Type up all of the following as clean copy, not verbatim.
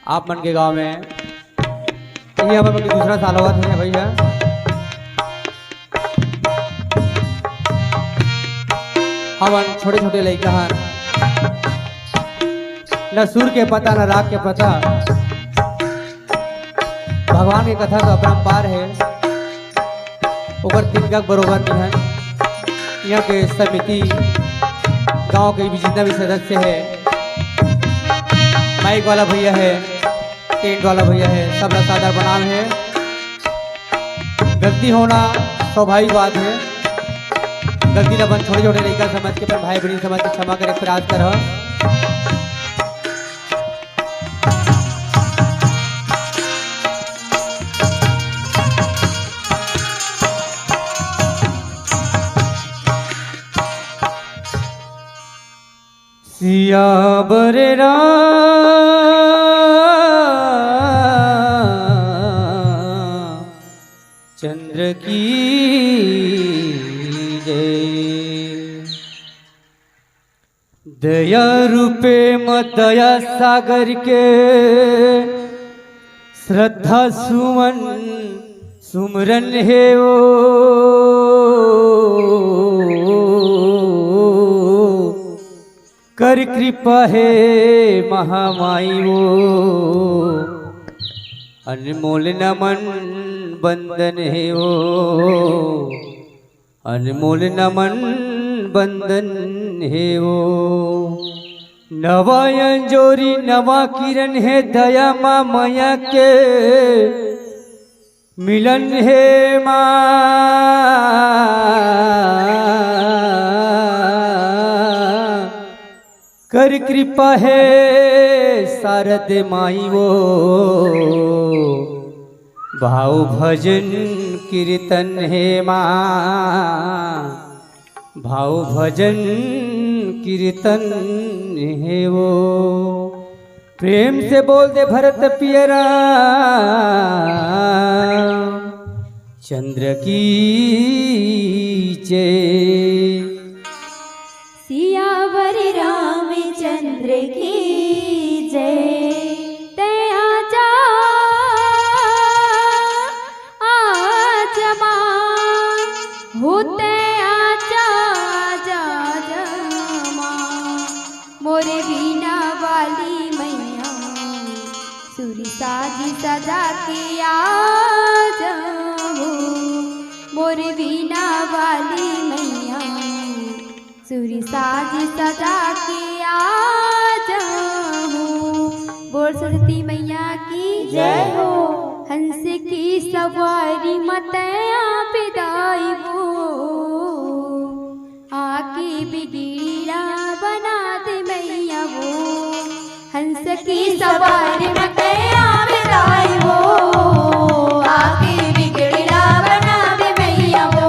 आप मन के गांव में ये हमारे दूसरा साल हुआ था भैया। हवन छोटे छोटे लड़का हन, न सूर के पता न राग के पता। भगवान की कथा का अपरंपार है, ऊपर तिनका बरोबर भी है। यहाँ के समिति गांव के भी जितना भी सदस्य है, माइक वाला भैया है, टेंट वाला भैया है, सब का सादर प्रणाम है। गलती होना स्वाभाविक बात है, गलती अपन छोटे छोटे लड़का समझ के, पर भाई बहन समझ के क्षमा करे प्रयास कर। सियावर चंद्र की जय। दया रूपे दया सागर के श्रद्धा सुमन सुमरन है वो। कर कृपा है महामाई वो, अनमोल नमन बंदन है वो, अनमोल नमन बंदन है वो। नवा अंजोरी नवा किरण है, दया माँ मैया के मिलन है कर कृपा है शारद माई वो। भाव भजन कीर्तन है माँ, भाव भजन कीर्तन है वो। प्रेम से बोल दे भरत पियरा चंद्र की जय। सियावर रामचंद्र की जय। दया जा आज मां होते आजा जा जा मां। मोरे बीना वाली मैया सुर साजी सजा के आ जाओ। मोरे बीना वाली मैया सुरी साज सजा के आ जाऊं। बोल सरस्वती मैया की जय हो। हंस की सवारी मतया पिदाई वो, आके बिगड़ा बना दे मैया वो। हंस की सवारी मतया पिदाई वो, आके बिगड़ा बना दे मैया वो।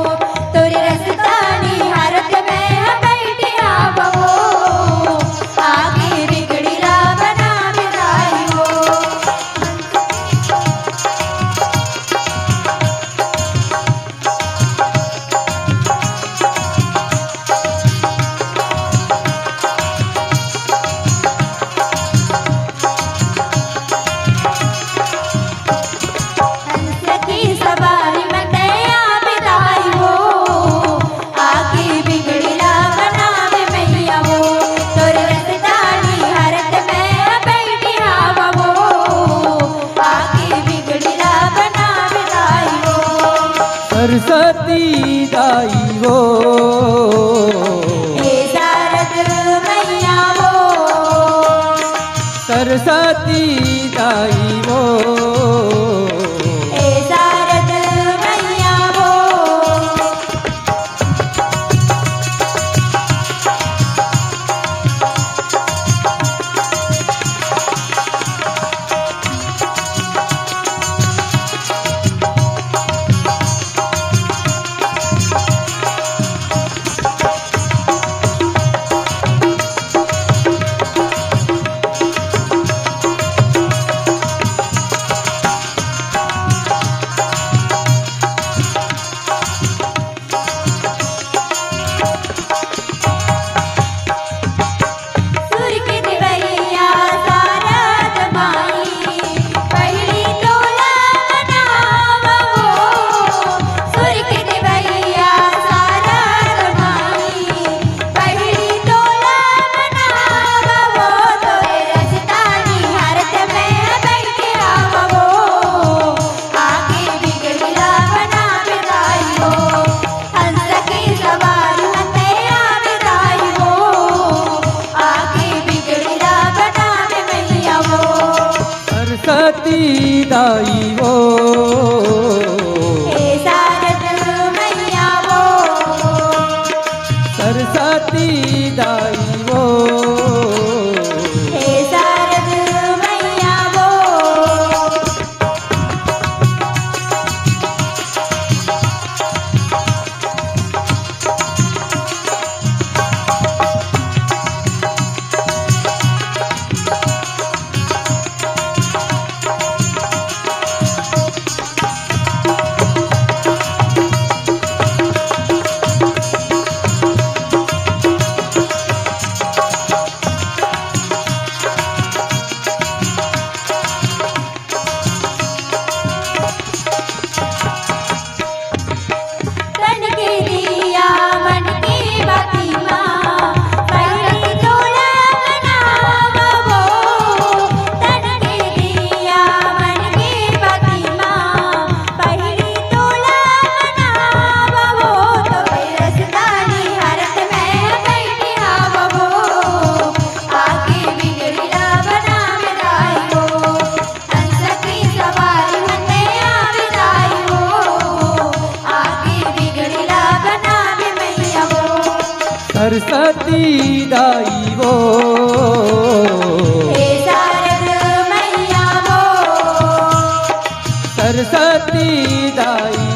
तोरे रसदानी हरत में सरस्वती दाई वो, हे शारद मैया वो। सरस्वती दाई वो, हे शारद मैया वो। सरस्वती दाई वो हे शारद मैया वो सरस्वती दाई वो हे शारद मैया वो तन के दिया मन की बाती माँ पहली तोला बनावा वो तन के दिया मन की बाती माँ पहली तोला बनावा वो तो रसदानी हरत में बैठी आवा वो आगे बिगड़ीला बना विदाई वो हंस की सवारी हने आविदाई वो आगे बिगड़ीला बना दे मैया वो सरस्वती दाई वो हे शारद मैया वो सरस्वती दाई